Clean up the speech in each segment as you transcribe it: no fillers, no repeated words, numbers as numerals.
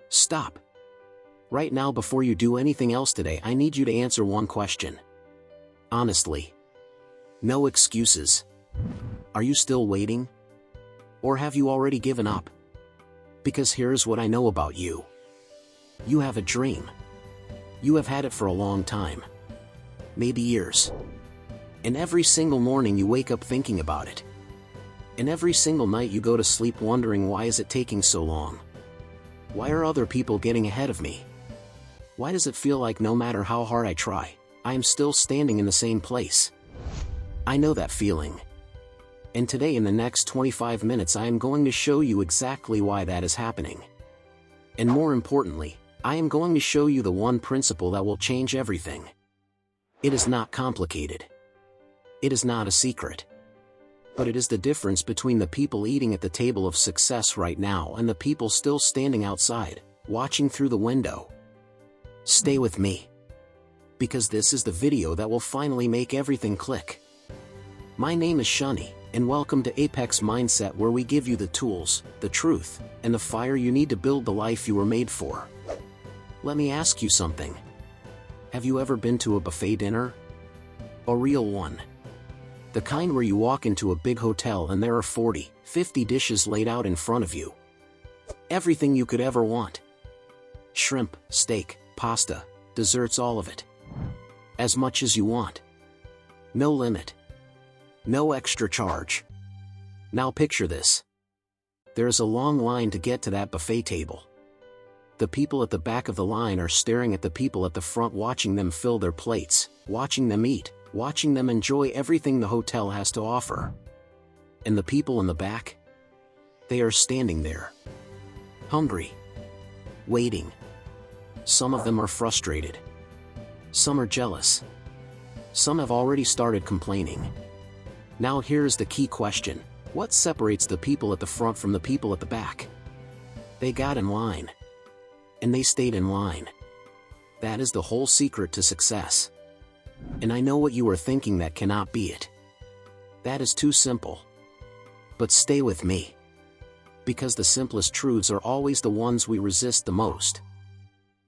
Stop. Right now, before you do anything else today, I need you to answer one question. Honestly. No excuses. Are you still waiting? Or have you already given up? Because here's what I know about you. You have a dream. You have had it for a long time. Maybe years. And every single morning you wake up thinking about it. And every single night you go to sleep wondering, why is it taking so long? Why are other people getting ahead of me? Why does it feel like no matter how hard I try, I am still standing in the same place? I know that feeling. And today, in the next 25 minutes, I am going to show you exactly why that is happening. And more importantly, I am going to show you the one principle that will change everything. It is not complicated. It is not a secret. But it is the difference between the people eating at the table of success right now and the people still standing outside, watching through the window. Stay with me. Because this is the video that will finally make everything click. My name is Shani, and welcome to Apex Mindset, where we give you the tools, the truth, and the fire you need to build the life you were made for. Let me ask you something. Have you ever been to a buffet dinner? A real one. The kind where you walk into a big hotel and there are 40, 50 dishes laid out in front of you. Everything you could ever want. Shrimp, steak, pasta, desserts, all of it. As much as you want. No limit. No extra charge. Now picture this. There is a long line to get to that buffet table. The people at the back of the line are staring at the people at the front, watching them fill their plates, watching them eat, watching them enjoy everything the hotel has to offer. And the people in the back? They are standing there. Hungry. Waiting. Some of them are frustrated. Some are jealous. Some have already started complaining. Now here's the key question. What separates the people at the front from the people at the back? They got in line. And they stayed in line. That is the whole secret to success. And I know what you are thinking, that cannot be it. That is too simple. But stay with me. Because the simplest truths are always the ones we resist the most.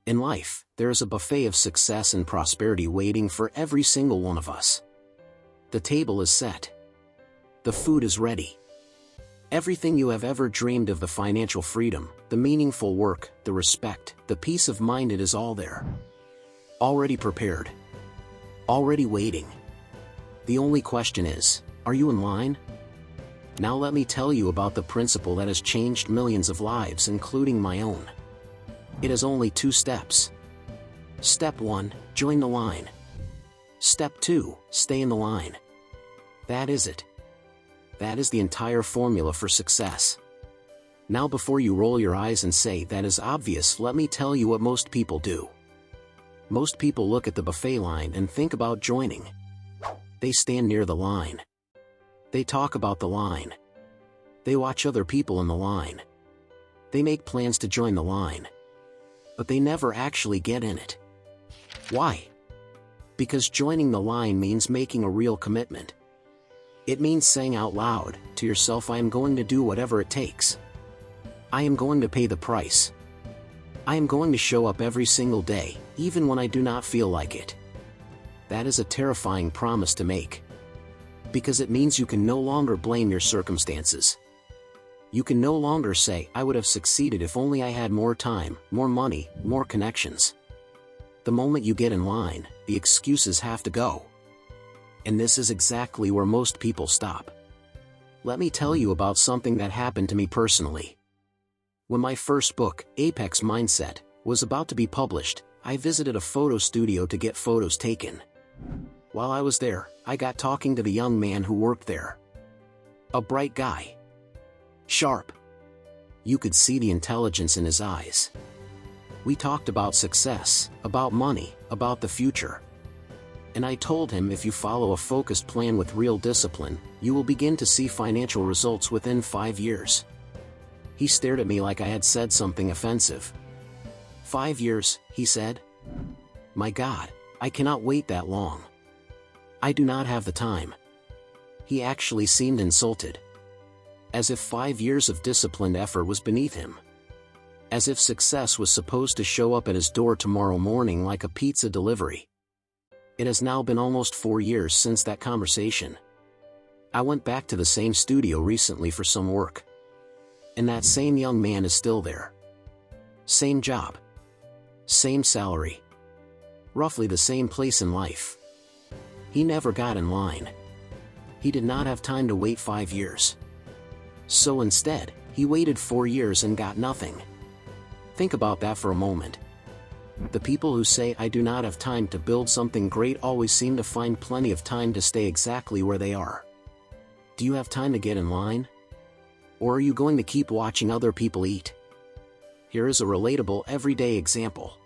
In life, there is a buffet of success and prosperity waiting for every single one of us. The table is set. The food is ready. Everything you have ever dreamed of, the financial freedom, the meaningful work, the respect, the peace of mind, it is all there. Already prepared. Already waiting. The only question is, are you in line? Now let me tell you about the principle that has changed millions of lives, including my own. It has only 2 steps. Step 1, join the line. Step 2, stay in the line. That is it. That is the entire formula for success. Now, before you roll your eyes and say that is obvious, let me tell you what most people do. Most people look at the buffet line and think about joining. They stand near the line. They talk about the line. They watch other people in the line. They make plans to join the line. But they never actually get in it. Why? Because joining the line means making a real commitment. It means saying out loud to yourself, I am going to do whatever it takes. I am going to pay the price. I am going to show up every single day, even when I do not feel like it. That is a terrifying promise to make. Because it means you can no longer blame your circumstances. You can no longer say, I would have succeeded if only I had more time, more money, more connections. The moment you get in line, the excuses have to go. And this is exactly where most people stop. Let me tell you about something that happened to me personally. When my first book, Apex Mindset, was about to be published, I visited a photo studio to get photos taken. While I was there, I got talking to the young man who worked there. A bright guy. Sharp. You could see the intelligence in his eyes. We talked about success, about money, about the future. And I told him, if you follow a focused plan with real discipline, you will begin to see financial results within 5 years. He stared at me like I had said something offensive. 5 years, he said. My God, I cannot wait that long. I do not have the time. He actually seemed insulted. As if 5 years of disciplined effort was beneath him. As if success was supposed to show up at his door tomorrow morning like a pizza delivery. It has now been almost 4 years since that conversation. I went back to the same studio recently for some work. And that same young man is still there. Same job. Same salary. Roughly the same place in life. He never got in line. He did not have time to wait 5 years. So instead, he waited 4 years and got nothing. Think about that for a moment. The people who say I do not have time to build something great always seem to find plenty of time to stay exactly where they are. Do you have time to get in line? Or are you going to keep watching other people eat? Here is a relatable everyday example.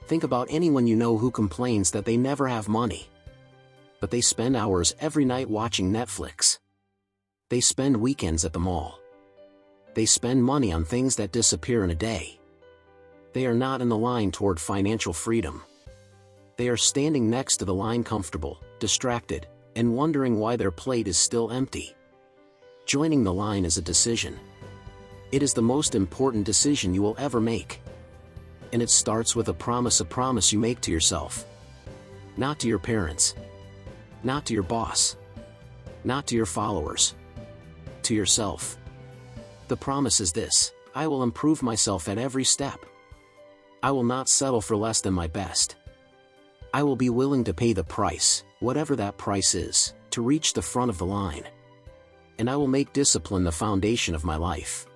Think about anyone you know who complains that they never have money. But they spend hours every night watching Netflix. They spend weekends at the mall. They spend money on things that disappear in a day. They are not in the line toward financial freedom. They are standing next to the line comfortable, distracted, and wondering why their plate is still empty. Joining the line is a decision. It is the most important decision you will ever make. And it starts with a promise you make to yourself. Not to your parents. Not to your boss. Not to your followers. To yourself. The promise is this: I will improve myself at every step. I will not settle for less than my best. I will be willing to pay the price, whatever that price is, to reach the front of the line. And I will make discipline the foundation of my life.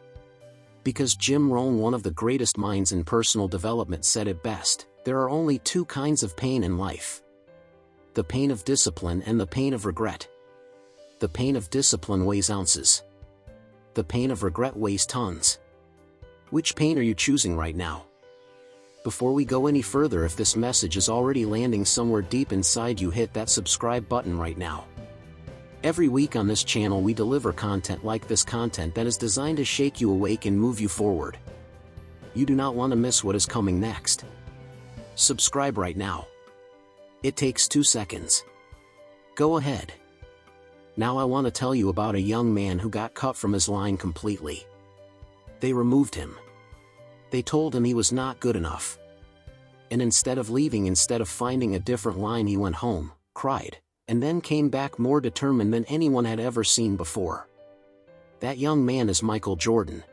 Because Jim Rohn, one of the greatest minds in personal development, said it best: there are only 2 kinds of pain in life. The pain of discipline and the pain of regret. The pain of discipline weighs ounces. The pain of regret weighs tons. Which pain are you choosing right now? Before we go any further, if this message is already landing somewhere deep inside you, hit that subscribe button right now. Every week on this channel we deliver content like this, content that is designed to shake you awake and move you forward. You do not want to miss what is coming next. Subscribe right now. It takes 2 seconds. Go ahead. Now I want to tell you about a young man who got cut from his line completely. They removed him. They told him he was not good enough. And instead of leaving, instead of finding a different line, he went home, cried, and then came back more determined than anyone had ever seen before. That young man is Michael Jordan.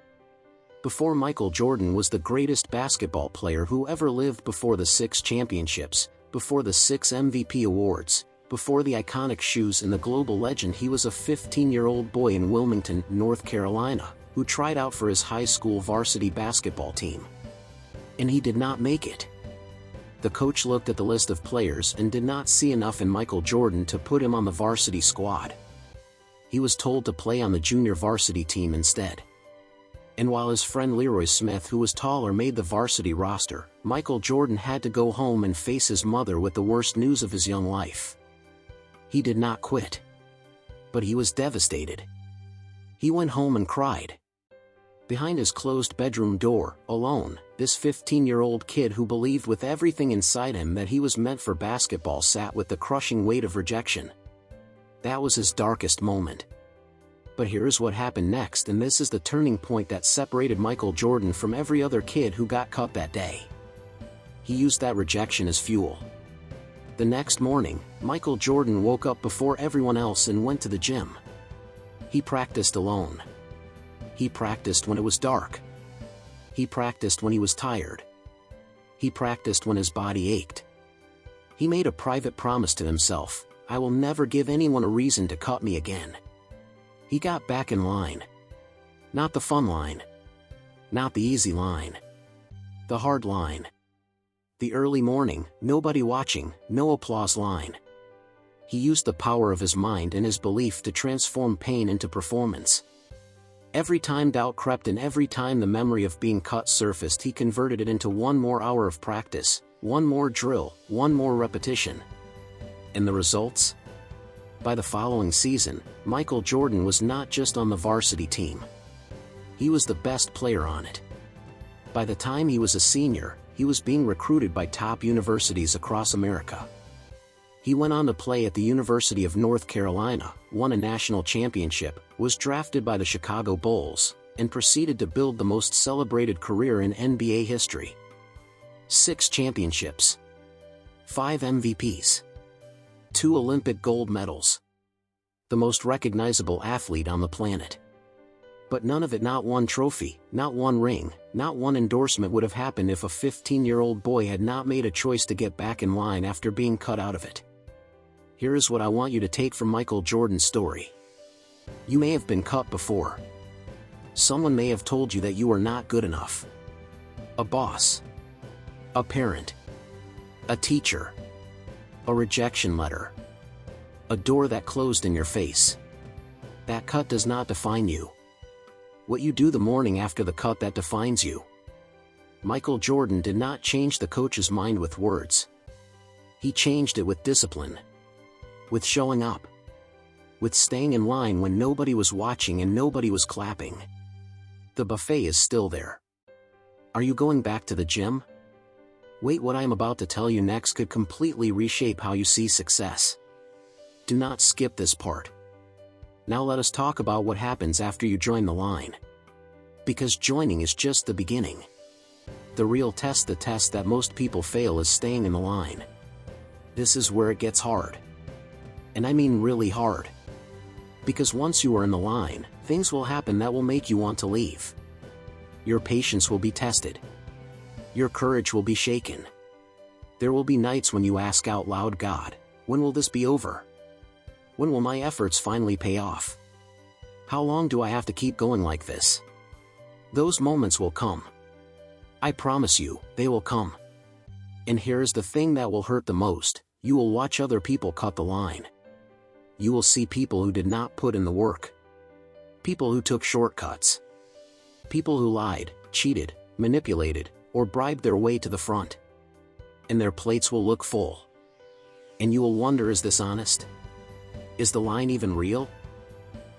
Before Michael Jordan was the greatest basketball player who ever lived, before the 6 championships, before the 6 MVP awards, before the iconic shoes and the global legend, he was a 15-year-old boy in Wilmington, North Carolina, who tried out for his high school varsity basketball team. And he did not make it. The coach looked at the list of players and did not see enough in Michael Jordan to put him on the varsity squad. He was told to play on the junior varsity team instead. And while his friend Leroy Smith, who was taller, made the varsity roster, Michael Jordan had to go home and face his mother with the worst news of his young life. He did not quit. But he was devastated. He went home and cried. Behind his closed bedroom door, alone, this 15-year-old kid who believed with everything inside him that he was meant for basketball sat with the crushing weight of rejection. That was his darkest moment. But here's what happened next, and this is the turning point that separated Michael Jordan from every other kid who got cut that day. He used that rejection as fuel. The next morning, Michael Jordan woke up before everyone else and went to the gym. He practiced alone. He practiced when it was dark. He practiced when he was tired. He practiced when his body ached. He made a private promise to himself: I will never give anyone a reason to cut me again. He got back in line. Not the fun line. Not the easy line. The hard line. The early morning, nobody watching, no applause line. He used the power of his mind and his belief to transform pain into performance. Every time doubt crept in, every time the memory of being cut surfaced, he converted it into one more hour of practice, one more drill, one more repetition. And the results? By the following season, Michael Jordan was not just on the varsity team. He was the best player on it. By the time he was a senior, he was being recruited by top universities across America. He went on to play at the University of North Carolina, won a national championship, was drafted by the Chicago Bulls, and proceeded to build the most celebrated career in NBA history. 6 championships. 5 MVPs. 2 Olympic gold medals. The most recognizable athlete on the planet. But none of it, not one trophy, not one ring, not one endorsement would have happened if a 15-year-old boy had not made a choice to get back in line after being cut out of it. Here is what I want you to take from Michael Jordan's story. You may have been cut before. Someone may have told you that you are not good enough. A boss. A parent. A teacher. A rejection letter. A door that closed in your face. That cut does not define you. What you do the morning after the cut that defines you. Michael Jordan did not change the coach's mind with words. He changed it with discipline. With showing up. With staying in line when nobody was watching and nobody was clapping. The buffet is still there. Are you going back to the gym? Wait, what I am about to tell you next could completely reshape how you see success. Do not skip this part. Now let us talk about what happens after you join the line. Because joining is just the beginning. The real test, the test that most people fail, is staying in the line. This is where it gets hard. And I mean really hard. Because once you are in the line, things will happen that will make you want to leave. Your patience will be tested. Your courage will be shaken. There will be nights when you ask out loud, God, when will this be over? When will my efforts finally pay off? How long do I have to keep going like this? Those moments will come. I promise you, they will come. And here's the thing that will hurt the most: you will watch other people cut the line. You will see people who did not put in the work. People who took shortcuts. People who lied, cheated, manipulated, or bribed their way to the front. And their plates will look full. And you will wonder, is this honest? Is the line even real?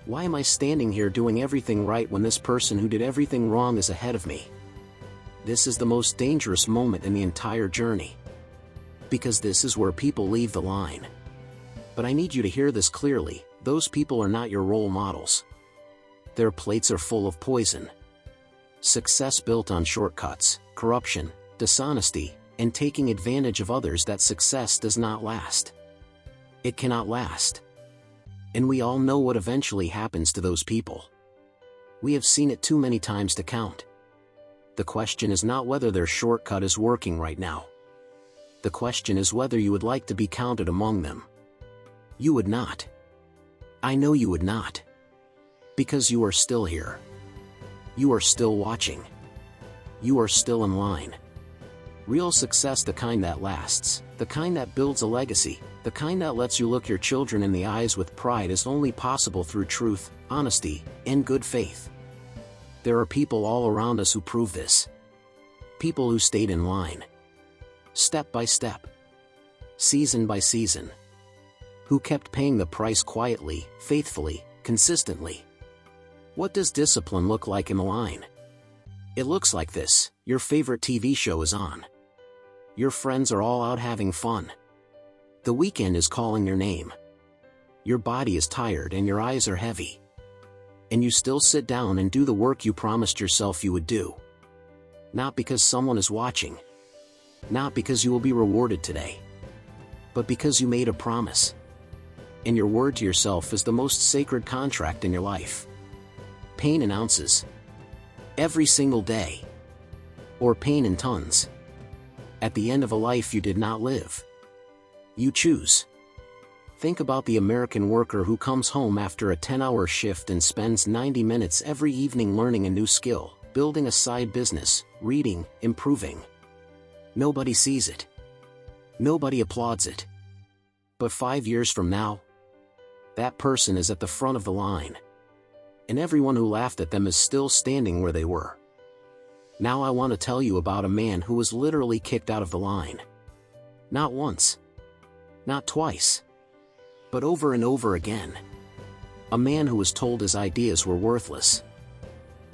Why am I standing here doing everything right when this person who did everything wrong is ahead of me? This is the most dangerous moment in the entire journey. Because this is where people leave the line. But I need you to hear this clearly: those people are not your role models. Their plates are full of poison. Success built on shortcuts, corruption, dishonesty, and taking advantage of others. That success does not last. It cannot last. And we all know what eventually happens to those people. We have seen it too many times to count. The question is not whether their shortcut is working right now. The question is whether you would like to be counted among them. You would not. I know you would not. Because you are still here. You are still watching. You are still in line. Real success, the kind that lasts, the kind that builds a legacy, the kind that lets you look your children in the eyes with pride, is only possible through truth, honesty, and good faith. There are people all around us who prove this. People who stayed in line. Step by step. Season by season. Who kept paying the price quietly, faithfully, consistently. What does discipline look like in the line? It looks like this: your favorite TV show is on. Your friends are all out having fun. The weekend is calling your name. Your body is tired and your eyes are heavy. And you still sit down and do the work you promised yourself you would do. Not because someone is watching. Not because you will be rewarded today. But because you made a promise. And your word to yourself is the most sacred contract in your life. Pain in ounces. Every single day. Or pain in tons. At the end of a life you did not live. You choose. Think about the American worker who comes home after a 10-hour shift and spends 90 minutes every evening learning a new skill, building a side business, reading, improving. Nobody sees it. Nobody applauds it. But 5 years from now, that person is at the front of the line. And everyone who laughed at them is still standing where they were. Now I want to tell you about a man who was literally kicked out of the line. Not once. Not twice. But over and over again. A man who was told his ideas were worthless.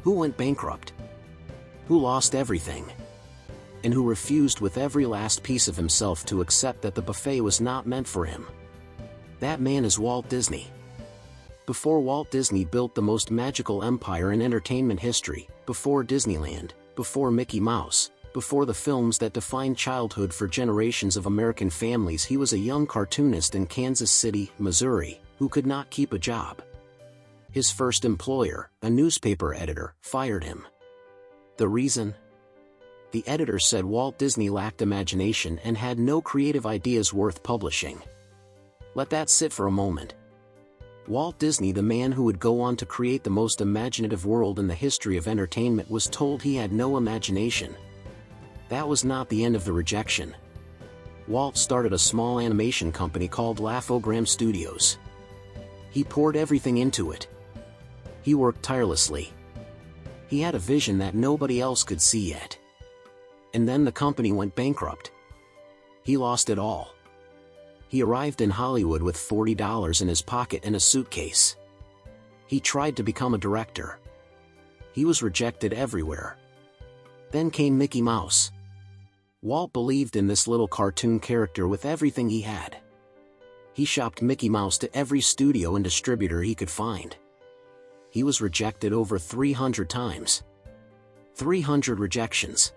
Who went bankrupt. Who lost everything. And who refused with every last piece of himself to accept that the buffet was not meant for him. That man is Walt Disney. Before Walt Disney built the most magical empire in entertainment history, before Disneyland, before Mickey Mouse, before the films that defined childhood for generations of American families, he was a young cartoonist in Kansas City, Missouri, who could not keep a job. His first employer, a newspaper editor, fired him. The reason? The editor said Walt Disney lacked imagination and had no creative ideas worth publishing. Let that sit for a moment. Walt Disney, the man who would go on to create the most imaginative world in the history of entertainment, was told he had no imagination. That was not the end of the rejection. Walt started a small animation company called Laugh-O-Gram Studios. He poured everything into it. He worked tirelessly. He had a vision that nobody else could see yet. And then the company went bankrupt. He lost it all. He arrived in Hollywood with $40 in his pocket and a suitcase. He tried to become a director. He was rejected everywhere. Then came Mickey Mouse. Walt believed in this little cartoon character with everything he had. He shopped Mickey Mouse to every studio and distributor he could find. He was rejected over 300 times. 300 rejections.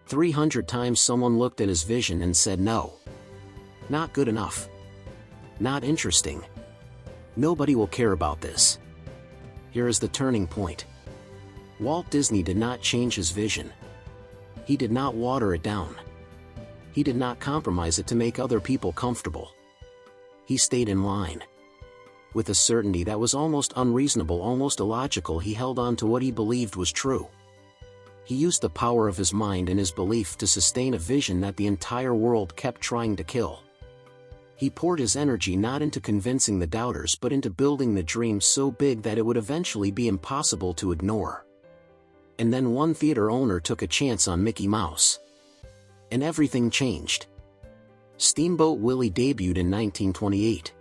300 times someone looked at his vision and said no. Not good enough. Not interesting. Nobody will care about this. Here is the turning point. Walt Disney did not change his vision. He did not water it down. He did not compromise it to make other people comfortable. He stayed in line. With a certainty that was almost unreasonable, almost illogical, he held on to what he believed was true. He used the power of his mind and his belief to sustain a vision that the entire world kept trying to kill. He poured his energy not into convincing the doubters but into building the dream so big that it would eventually be impossible to ignore. And then one theater owner took a chance on Mickey Mouse. And everything changed. Steamboat Willie debuted in 1928.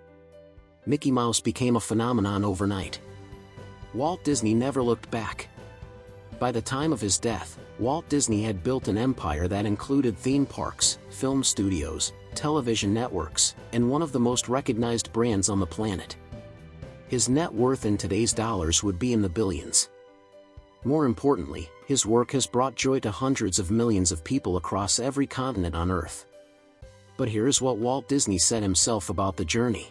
Mickey Mouse became a phenomenon overnight. Walt Disney never looked back. By the time of his death, Walt Disney had built an empire that included theme parks, film studios, television networks, and one of the most recognized brands on the planet. His net worth in today's dollars would be in the billions. More importantly, his work has brought joy to hundreds of millions of people across every continent on Earth. But here's what Walt Disney said himself about the journey.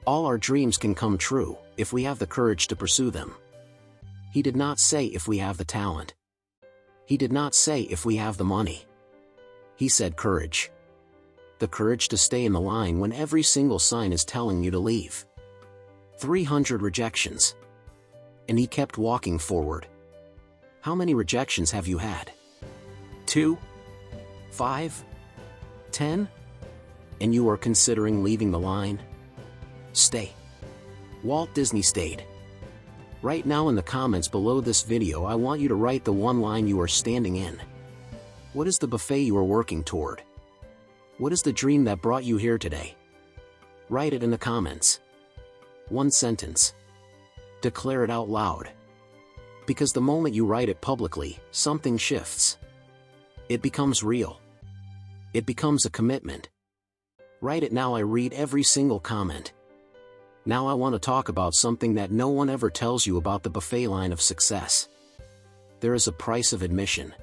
All our dreams can come true, if we have the courage to pursue them. He did not say if we have the talent. He did not say if we have the money. He said courage. The courage to stay in the line when every single sign is telling you to leave. 300 rejections. And he kept walking forward. How many rejections have you had? 2? 5? 10? And you are considering leaving the line? Stay. Walt Disney stayed. Right now in the comments below this video, I want you to write the one line you are standing in. What is the buffet you are working toward? What is the dream that brought you here today? Write it in the comments. One sentence. Declare it out loud. Because the moment you write it publicly, something shifts. It becomes real. It becomes a commitment. Write it now. I read every single comment. Now I want to talk about something that no one ever tells you about the buffet line of success. There is a price of admission.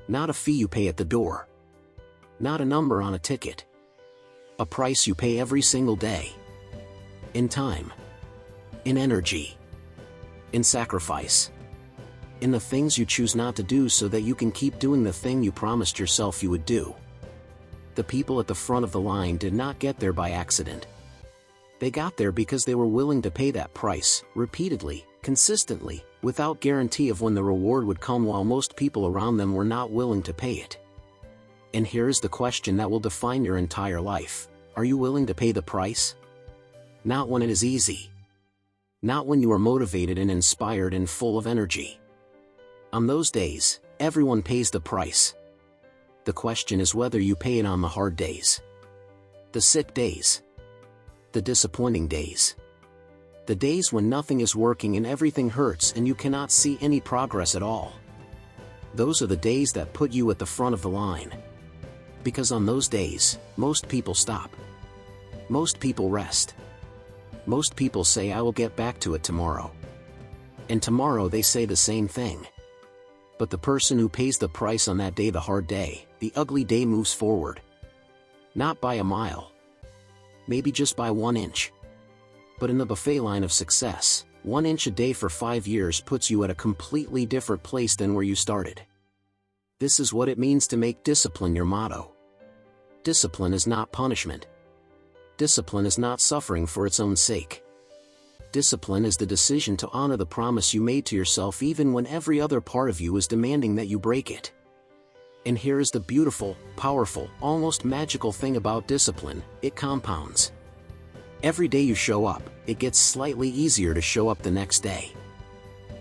Not a fee you pay at the door. Not a number on a ticket. A price you pay every single day. In time. In energy. In sacrifice. In the things you choose not to do so that you can keep doing the thing you promised yourself you would do. The people at the front of the line did not get there by accident. They got there because they were willing to pay that price, repeatedly, consistently, without guarantee of when the reward would come, while most people around them were not willing to pay it. And here's the question that will define your entire life. Are you willing to pay the price? Not when it is easy. Not when you are motivated and inspired and full of energy. On those days, everyone pays the price. The question is whether you pay it on the hard days. The sick days. The disappointing days. The days when nothing is working and everything hurts and you cannot see any progress at all. Those are the days that put you at the front of the line. Because on those days, most people stop. Most people rest. Most people say I will get back to it tomorrow. And tomorrow they say the same thing. But the person who pays the price on that day, the hard day, the ugly day, moves forward. Not by a mile. Maybe just by 1 inch. But in the buffet line of success, 1 inch a day for 5 years puts you at a completely different place than where you started. This is what it means to make discipline your motto. Discipline is not punishment. Discipline is not suffering for its own sake. Discipline is the decision to honor the promise you made to yourself even when every other part of you is demanding that you break it. And here is the beautiful, powerful, almost magical thing about discipline: it compounds. Every day you show up, it gets slightly easier to show up the next day.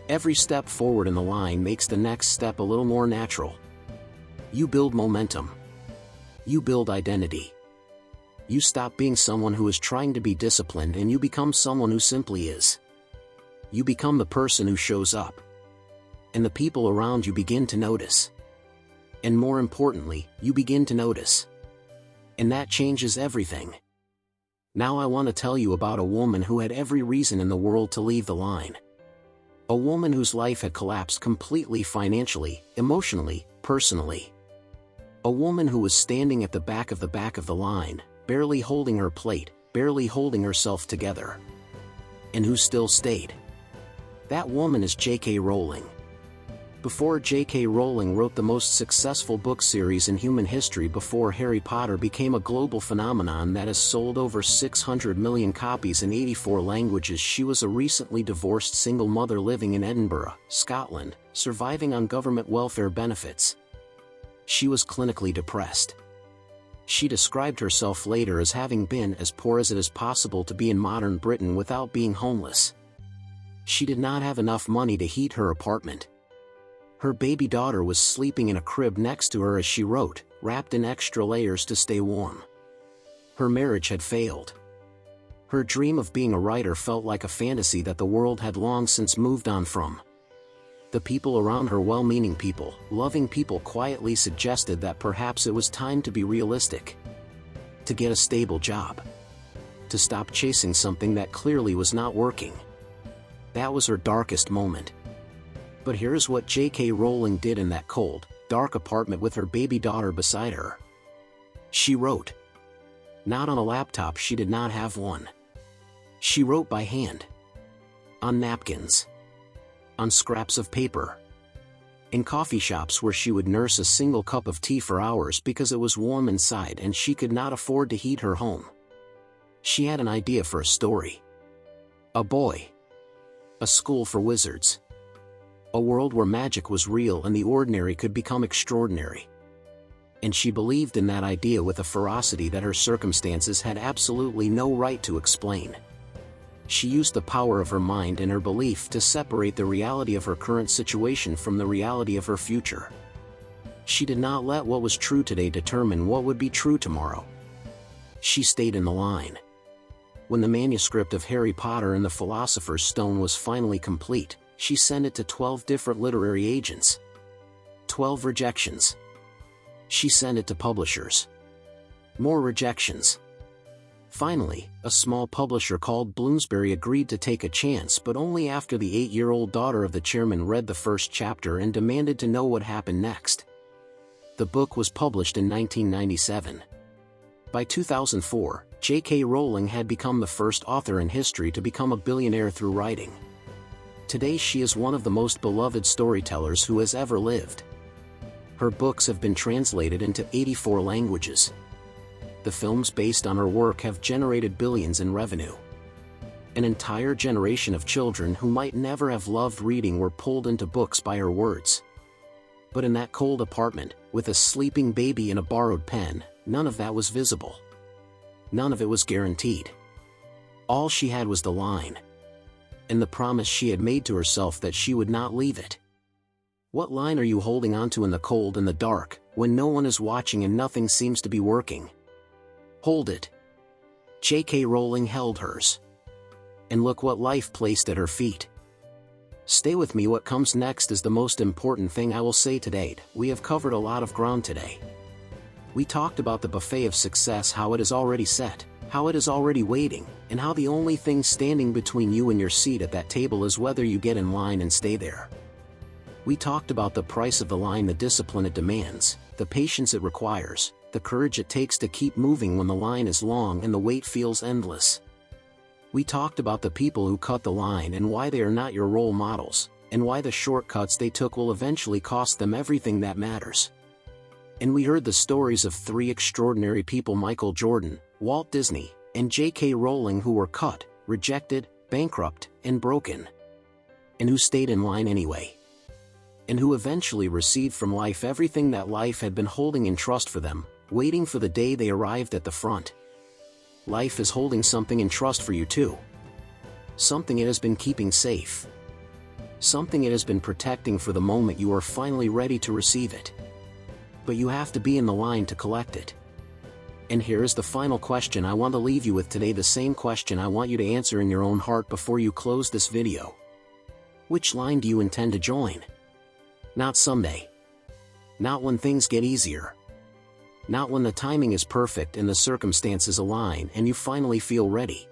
Every step forward in the line makes the next step a little more natural. You build momentum. You build identity. You stop being someone who is trying to be disciplined and you become someone who simply is. You become the person who shows up. And the people around you begin to notice. And more importantly, you begin to notice. And that changes everything. Now I want to tell you about a woman who had every reason in the world to leave the line. A woman whose life had collapsed completely financially, emotionally, personally. A woman who was standing at the back of the line, barely holding her plate, barely holding herself together. And who still stayed. That woman is J.K. Rowling. Before J.K. Rowling wrote the most successful book series in human history, before Harry Potter became a global phenomenon that has sold over 600 million copies in 84 languages, she was a recently divorced single mother living in Edinburgh, Scotland, surviving on government welfare benefits. She was clinically depressed. She described herself later as having been as poor as it is possible to be in modern Britain without being homeless. She did not have enough money to heat her apartment. Her baby daughter was sleeping in a crib next to her as she wrote, wrapped in extra layers to stay warm. Her marriage had failed. Her dream of being a writer felt like a fantasy that the world had long since moved on from. The people around her, well-meaning people, loving people, quietly suggested that perhaps it was time to be realistic. To get a stable job. To stop chasing something that clearly was not working. That was her darkest moment. But here's what J.K. Rowling did in that cold, dark apartment with her baby daughter beside her. She wrote. Not on a laptop, she did not have one. She wrote by hand. On napkins. On scraps of paper. In coffee shops where she would nurse a single cup of tea for hours because it was warm inside and she could not afford to heat her home. She had an idea for a story. A boy. A school for wizards. A world where magic was real and the ordinary could become extraordinary. And she believed in that idea with a ferocity that her circumstances had absolutely no right to explain. She used the power of her mind and her belief to separate the reality of her current situation from the reality of her future. She did not let what was true today determine what would be true tomorrow. She stayed in the line. When the manuscript of Harry Potter and the Philosopher's Stone was finally complete, she sent it to 12 different literary agents. 12 rejections. She sent it to publishers. More rejections. Finally, a small publisher called Bloomsbury agreed to take a chance, but only after the 8-year-old daughter of the chairman read the first chapter and demanded to know what happened next. The book was published in 1997. By 2004, J.K. Rowling had become the first author in history to become a billionaire through writing. Today she is one of the most beloved storytellers who has ever lived. Her books have been translated into 84 languages. The films based on her work have generated billions in revenue. An entire generation of children who might never have loved reading were pulled into books by her words. But in that cold apartment, with a sleeping baby and a borrowed pen, none of that was visible. None of it was guaranteed. All she had was the line. And the promise she had made to herself that she would not leave it. What line are you holding onto in the cold and the dark, when no one is watching and nothing seems to be working? Hold it. J.K. Rowling held hers. And look what life placed at her feet. Stay with me. What comes next is the most important thing I will say today. We have covered a lot of ground today. We talked about the buffet of success, how it is already set. how it is already waiting, and how the only thing standing between you and your seat at that table is whether you get in line and stay there. We talked about the price of the line, the discipline it demands, the patience it requires, the courage it takes to keep moving when the line is long and the wait feels endless. We talked about the people who cut the line and why they are not your role models, and why the shortcuts they took will eventually cost them everything that matters. And we heard the stories of three extraordinary people: Michael Jordan, Walt Disney, and J.K. Rowling, who were cut, rejected, bankrupt, and broken. And who stayed in line anyway. And who eventually received from life everything that life had been holding in trust for them, waiting for the day they arrived at the front. Life is holding something in trust for you too. Something it has been keeping safe. Something it has been protecting for the moment you are finally ready to receive it. But you have to be in the line to collect it. And here is the final question I want to leave you with today, the same question I want you to answer in your own heart before you close this video. Which line do you intend to join? Not someday. Not when things get easier. Not when the timing is perfect and the circumstances align and you finally feel ready.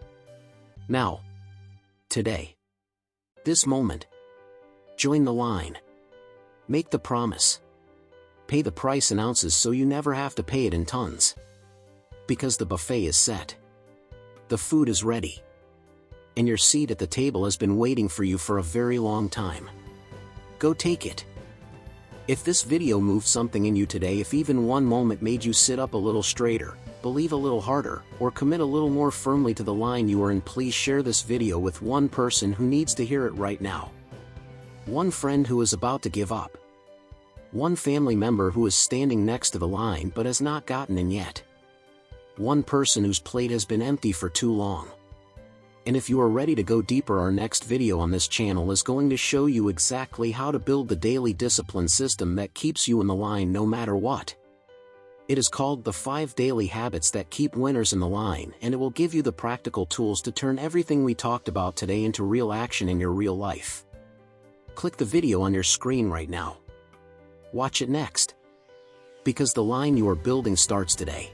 Now. Today. This moment. Join the line. Make the promise. Pay the price in ounces so you never have to pay it in tons. Because the buffet is set. The food is ready. And your seat at the table has been waiting for you for a very long time. Go take it. If this video moved something in you today, if even one moment made you sit up a little straighter, believe a little harder, or commit a little more firmly to the line you are in, please share this video with one person who needs to hear it right now. One friend who is about to give up. One family member who is standing next to the line but has not gotten in yet. One person whose plate has been empty for too long. And if you are ready to go deeper, our next video on this channel is going to show you exactly how to build the daily discipline system that keeps you in the line no matter what. It is called the 5 Daily Habits That Keep Winners in the Line, and it will give you the practical tools to turn everything we talked about today into real action in your real life. Click the video on your screen right now. Watch it next. Because the line you are building starts today.